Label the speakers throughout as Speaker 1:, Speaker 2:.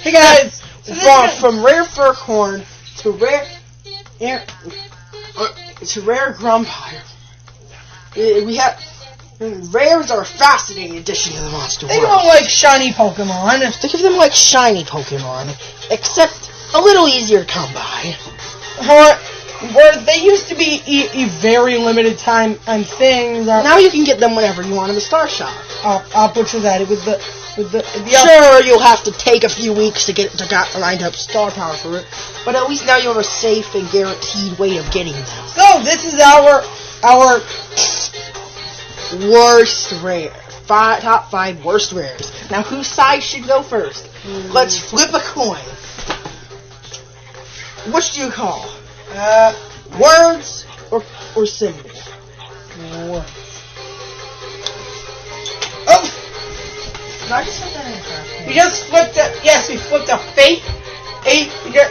Speaker 1: Hey guys, so from rare furcorn to rare grumpire, we have rares are a fascinating addition to the monster world.
Speaker 2: They don't like shiny Pokemon.
Speaker 1: They give them like shiny Pokemon, except a little easier to come by.
Speaker 2: Where they used to be a very limited time and things.
Speaker 1: Now you can get them whenever you want in the Star Shop.
Speaker 2: I'll butcher that with the
Speaker 1: Sure, you'll have to take a few weeks to get lined up star power for it, but at least now you have a safe and guaranteed way of getting them.
Speaker 2: So this is our
Speaker 1: worst rare. Top 5 worst rares. Now whose side should go first? Let's flip a coin. Which do you call? Words or symbol?
Speaker 2: Words.
Speaker 1: Oh! Did I just put that in first?
Speaker 2: We just flipped it. Yes, we flipped a fate. If you're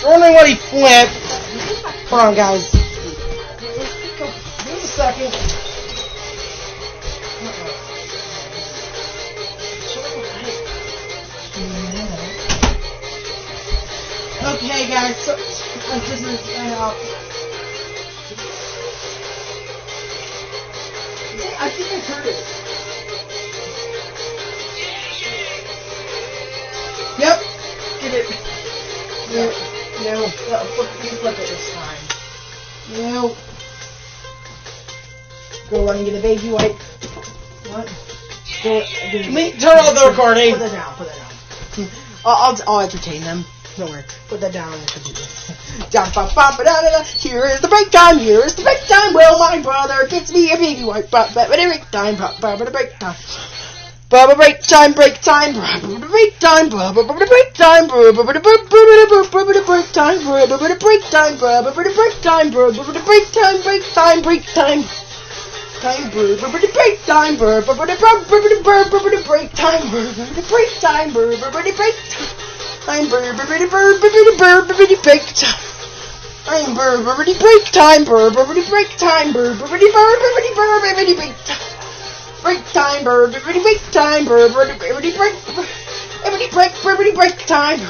Speaker 2: wondering what he flipped, hold on, guys. Give me a second. Okay, guys. So this is
Speaker 1: I think I heard it.
Speaker 2: Yep. Get it.
Speaker 1: No. You flip it this time.
Speaker 2: No.
Speaker 1: Go run and get a baby wipe.
Speaker 2: What?
Speaker 1: Turn off the recording. Put that down. I'll entertain them. Don't worry. Put that down. Here is the break time. Here is the break time. Well, my brother gets me a baby wipe. Break time. Break time. Break time. Break time. Break time. Break time. Break time. Break time. Break time. Break time. Break time. Break time. Break time. Time break time break time break time break time break time break time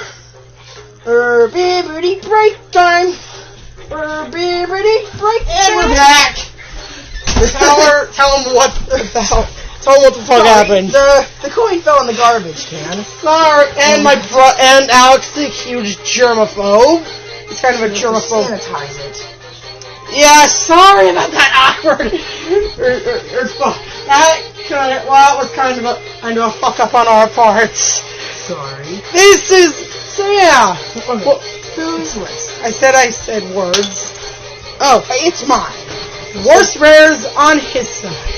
Speaker 1: break time and we're back.
Speaker 2: Tell them what the fuck happened.
Speaker 1: The coin fell in the garbage can.
Speaker 2: Sorry, and and Alex, the huge germaphobe. It's kind of a germaphobe.
Speaker 1: Sanitize it.
Speaker 2: Yeah, sorry about that awkward. That was kind of a fuck up on our parts.
Speaker 1: Sorry.
Speaker 2: This is yeah.
Speaker 1: Whose list?
Speaker 2: I said words.
Speaker 1: Oh, it's mine.
Speaker 2: Worst rares on his side.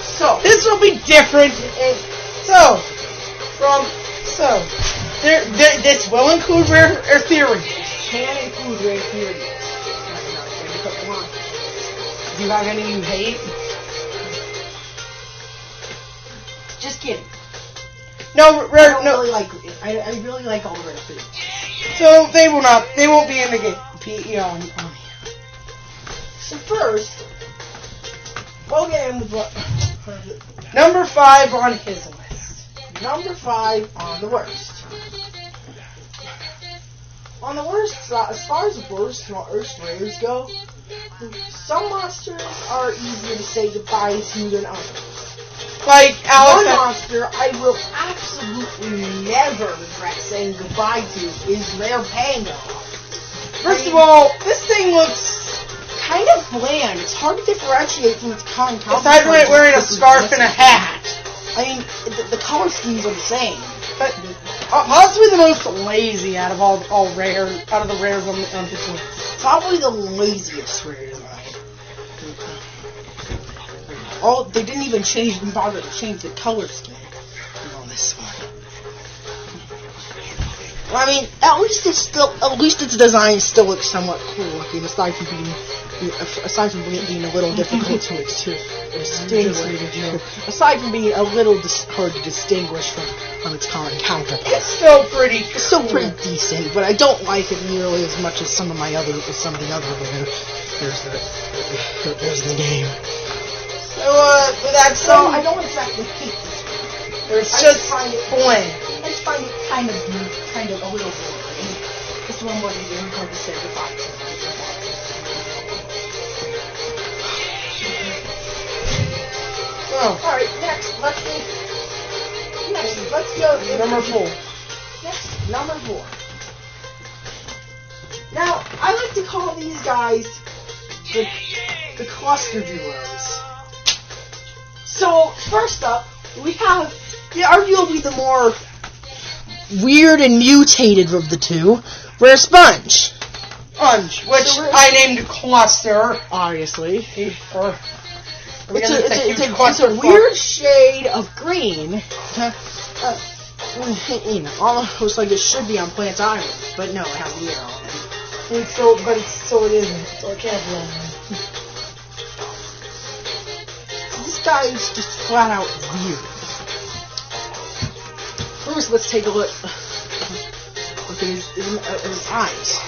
Speaker 2: So this will be different. This will include rare theories.
Speaker 1: Can include rare theories.
Speaker 2: Do you have any you hate?
Speaker 1: Just kidding.
Speaker 2: No, rare. No.
Speaker 1: I really like all the rare theories.
Speaker 2: So they won't be in the game. So first, we'll get in with number 5 on his list.
Speaker 1: Number 5 on the worst. On the worst, as far as worst rares go, some monsters are easier to say goodbye to than others.
Speaker 2: Like Alex.
Speaker 1: One monster I will absolutely never regret saying goodbye to is Rare Panda.
Speaker 2: First of all, this thing looks
Speaker 1: kind of bland. It's hard to differentiate from its kind.
Speaker 2: Aside from it wearing a scarf and a hat.
Speaker 1: I mean, the color schemes are the same.
Speaker 2: But possibly the most lazy out of all rares, out of the rares on this list.
Speaker 1: Probably the laziest rare design. They didn't even bother to change the color scheme on this one. Well, I mean, at least its design still looks somewhat cool looking, aside from being a little difficult to distinguish. Aside from being a little hard to distinguish from its common counterpart.
Speaker 2: It's still pretty
Speaker 1: decent, but I don't like it nearly as much as some of the other rares there's in the game.
Speaker 2: So,
Speaker 1: I don't exactly hate this.
Speaker 2: It's just bland.
Speaker 1: just find it kind of a little boring. This one wasn't even hard to say goodbye to.
Speaker 2: Oh.
Speaker 1: Alright, next, let's go.
Speaker 2: Number 4.
Speaker 1: Next, number 4. Now, I like to call these guys the cluster duos. So, first up, we have arguably the more weird and mutated of the two, Rare Sponge.
Speaker 2: Which I named Cluster.
Speaker 1: Obviously.
Speaker 2: It's
Speaker 1: a weird shade of green. Almost like it should be on Plant Island, but no, it has the arrow.
Speaker 2: It isn't. So it can't be on there.
Speaker 1: This guy is just flat out weird. First, let's take a look at his eyes.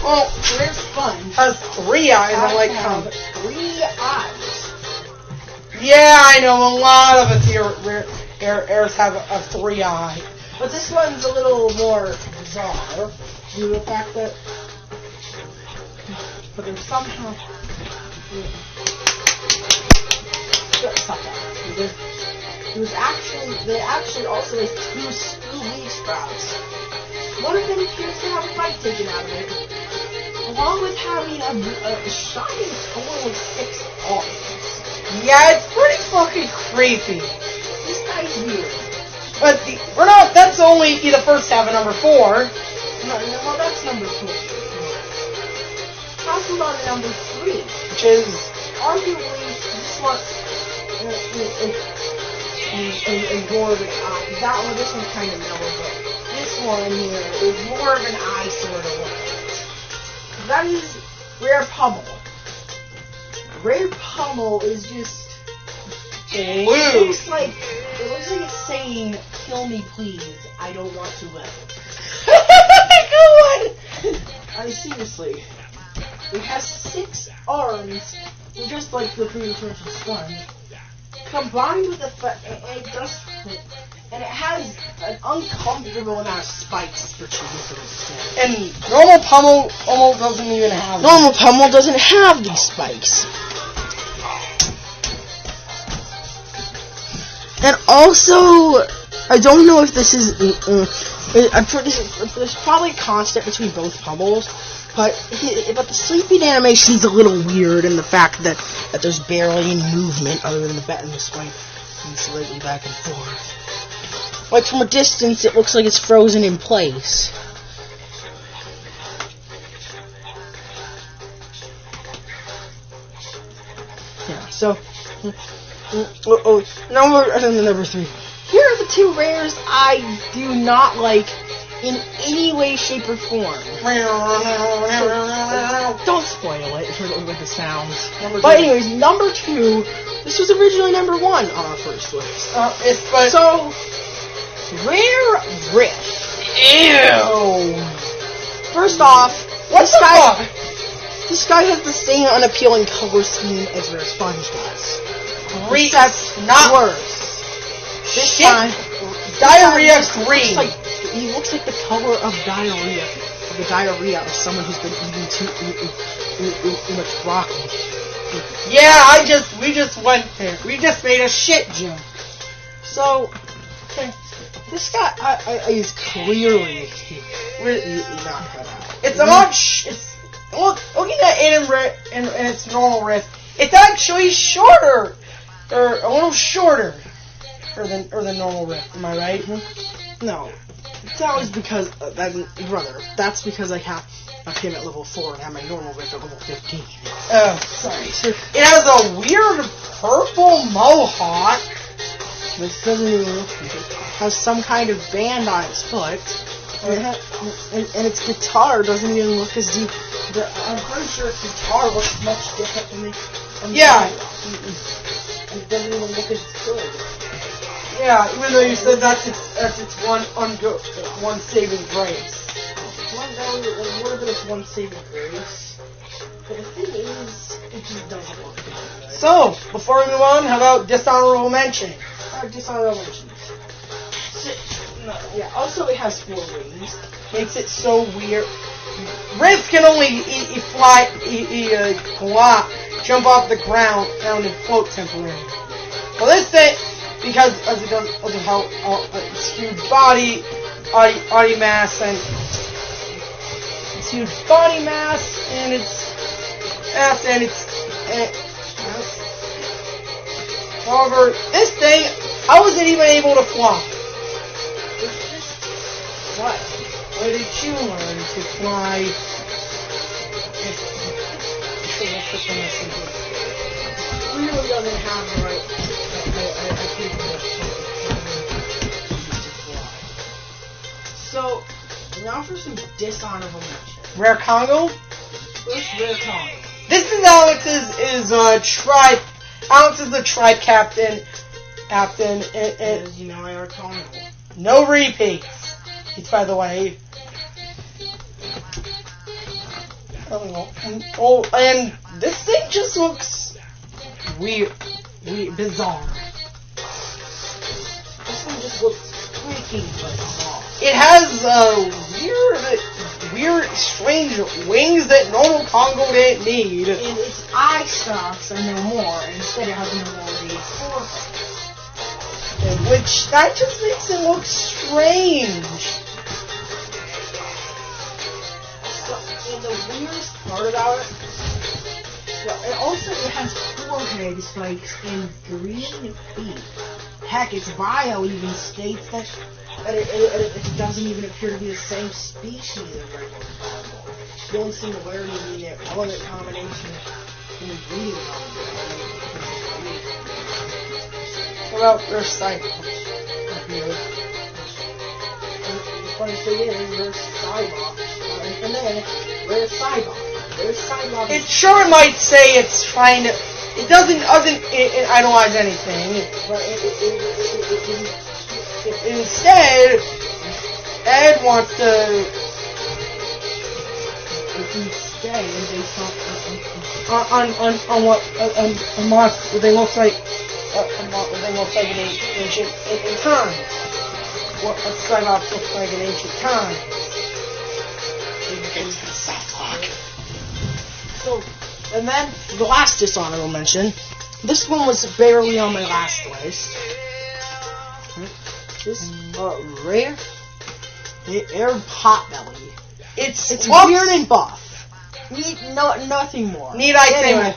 Speaker 2: Well,
Speaker 1: Rare Sponge
Speaker 2: has 3 eyes. I like how
Speaker 1: 3 eyes.
Speaker 2: Yeah, I know a lot of airs have a 3 eye.
Speaker 1: But this one's a little more bizarre due to the fact that there's somehow they actually also has 2 leaf sprouts. One of them appears to have a bite taken out of it, along with having a shiny total of 6 arms.
Speaker 2: Yeah, it's pretty fucking creepy.
Speaker 1: This guy's weird.
Speaker 2: But that's only the first half of number 4.
Speaker 1: Well, that's number 2. Talking about number 3,
Speaker 2: which is
Speaker 1: arguably this one is more of an eye. This one's kind of mellow, but this one here is more of an eye sort of look. That is Rare Pummel. Rare Pummel is just
Speaker 2: blue.
Speaker 1: It looks like it's saying, "Kill me, please. I don't want to live."
Speaker 2: Go on.
Speaker 1: I mean, seriously. It has 6 arms, just like the previous mentioned Sponge. Combined with the and it has an uncomfortable amount of spikes for cheese instead.
Speaker 2: And normal Pummel doesn't even have them.
Speaker 1: Normal Pummel doesn't have these spikes. And also, I don't know if this is. I'm sure there's probably a constant between both Pummels, but the sleeping animation is a little weird in the fact that there's barely any movement other than the bat and the spike slightly back and forth. Like from a distance, it looks like it's frozen in place. Yeah. So. Number 3. Here are the 2 rares I do not like in any way, shape, or form. Don't spoil it with the sounds. But anyways, number 2, this was originally number 1 on our first list. So, Rare Riff.
Speaker 2: Ew.
Speaker 1: First off, this guy has the same unappealing color scheme as Rare Sponge does. Except
Speaker 2: not
Speaker 1: worse. This
Speaker 2: shit. Diarrhea green.
Speaker 1: He looks like the color of diarrhea. Of the diarrhea of someone who's been eating too much broccoli.
Speaker 2: Yeah, we just went there. We just made a shit joke.
Speaker 1: So, this guy is clearly not cut out.
Speaker 2: It's a much. Looking at it in its normal riff, it's actually shorter, or a little shorter, or the normal riff. Am I right?
Speaker 1: No, that was because that's because I came at level 4 and had my normal riff at level 15.
Speaker 2: Oh, sorry. So it has a weird purple mohawk.
Speaker 1: This doesn't even look like it. Has some kind of band on its foot. And its guitar doesn't even look as deep. I'm pretty sure its guitar looks much different than
Speaker 2: yeah.
Speaker 1: And it doesn't even look as good.
Speaker 2: Yeah, even though you said that's its one saving grace.
Speaker 1: What if it's one saving grace? But the thing is, it just doesn't look good.
Speaker 2: So, before we move on, how about dishonorable mention?
Speaker 1: Dishonorable mentions. Yeah, also it has 4 wings.
Speaker 2: Makes it so weird. Riff can only fly, jump off the ground and float temporarily. Well, this thing, because of how its huge body mass and however, this thing, I wasn't even able to fly.
Speaker 1: What?
Speaker 2: Where did you learn to fly?
Speaker 1: Really doesn't have the right. So, now for some dishonorable mention.
Speaker 2: Rare Congo?
Speaker 1: Where's Rare Congo?
Speaker 2: This is Alex's tribe. Alex is the tribe captain. And
Speaker 1: As you know, Rare Congo.
Speaker 2: no repeats. It's, by the way. Oh, and this thing just looks weird, bizarre.
Speaker 1: This one just looks freaking bizarre.
Speaker 2: It has weird, strange wings that normal Congo didn't need.
Speaker 1: And its eye stalks are no more. Instead, it has no more of the forehead.
Speaker 2: Which, that just makes it look strange.
Speaker 1: And the weirdest part about it, it has 4 head spikes and green feet. Heck, its bio even states that it doesn't even appear to be the same species as regular Congo. The only similarity being their element combination in the breeding
Speaker 2: What about their sight?
Speaker 1: The funny thing is, there's Cybox. And then, where's Cybox? There's Cybox.
Speaker 2: It sure might say it's trying to. It doesn't idolize anything.
Speaker 1: But
Speaker 2: Instead, Ed wants to.
Speaker 1: Instead, based
Speaker 2: on what they look like. What they look like in ancient times. What Cybox looks like in ancient times.
Speaker 1: So, and then the last dishonorable mention. This one was barely on my last list. This rare Arab potbelly. It's weird and buff. Nothing more.
Speaker 2: Need I say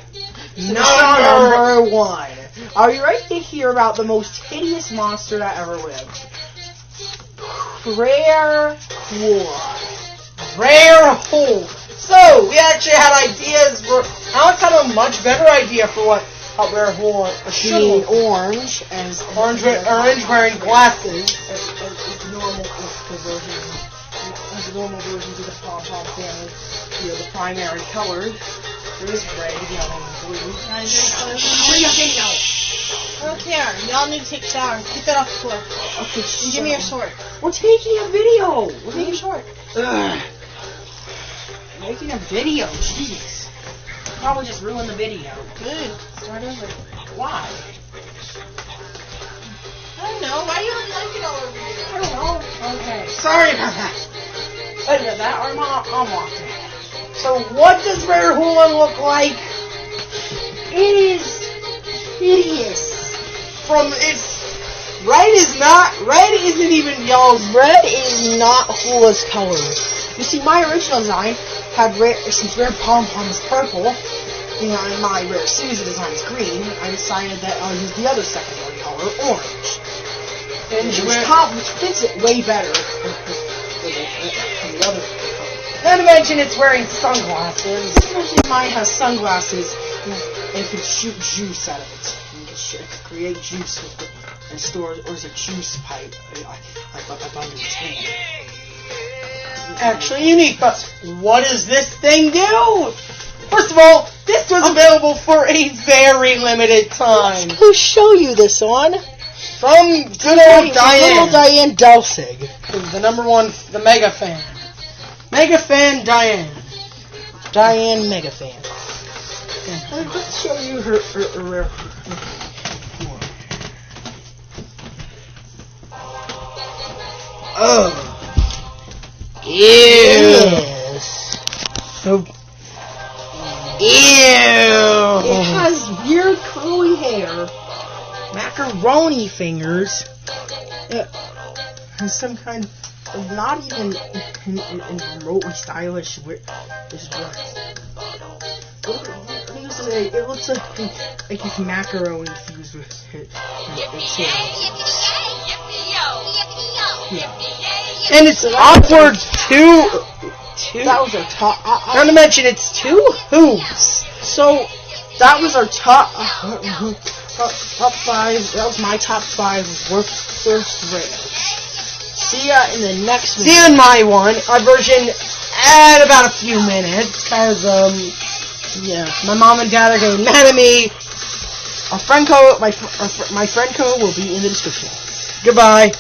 Speaker 1: number 1. Are you ready to hear about the most hideous monster that ever lived? Rare
Speaker 2: hole. So, we actually had ideas for. Alex had a much better idea for what a rare hole should
Speaker 1: being
Speaker 2: look.
Speaker 1: orange
Speaker 2: Wearing glasses.
Speaker 1: As normal versions of the pom-pom family. You know, the primary colors. There's red, yellow, and blue.
Speaker 3: Okay, y'all need to take showers. Get that off the floor.
Speaker 1: Okay,
Speaker 3: And give me your sword.
Speaker 1: We're taking a video. We're taking a short. Making a video. Jeez. Probably just ruined the video.
Speaker 3: Good. Start over.
Speaker 1: Why?
Speaker 3: I don't know. Why you like it all over here?
Speaker 1: I don't know. Okay.
Speaker 2: Sorry about that.
Speaker 1: Either that or I'm walking.
Speaker 2: So, what does rare hula look like?
Speaker 1: It is hideous.
Speaker 2: From its red isn't even yellow's
Speaker 1: Red is not Hula's color. You see, my original design had since rare pom-pom is purple, and my rare Susie design is green, I decided that I'll use the other secondary color, orange. Which fits it way better than the other color.
Speaker 2: Not to mention it's wearing sunglasses.
Speaker 1: Especially mine has sunglasses and can shoot juice out of it. And can create juice with it and store it as a juice pipe up under its hand.
Speaker 2: Actually unique, but what does this thing do? First of all, this was available for a very limited time.
Speaker 1: Who show you this on?
Speaker 2: From good old Diane.
Speaker 1: Good old Diane Delsig.
Speaker 2: The number 1, the mega fan. Mega fan Diane.
Speaker 1: Diane Mega Fan. Let's show you her
Speaker 2: Ugh. Ew.
Speaker 1: Yes.
Speaker 2: So,
Speaker 1: It has weird curly hair, macaroni fingers. It has some kind of not even in remotely stylish dress. It looks like if macaroni fused with its hair. Yeah.
Speaker 2: and it's awkward too.
Speaker 1: That was our top.
Speaker 2: Not to mention it's two hoops.
Speaker 1: So that was our top 5. That was my top 5 worst rings. See ya in the next
Speaker 2: See you in my one. Our version at about a few minutes, cause
Speaker 1: Yeah.
Speaker 2: my mom and dad are getting mad at me.
Speaker 1: Our friend code, my friend code will be in the description.
Speaker 2: Goodbye.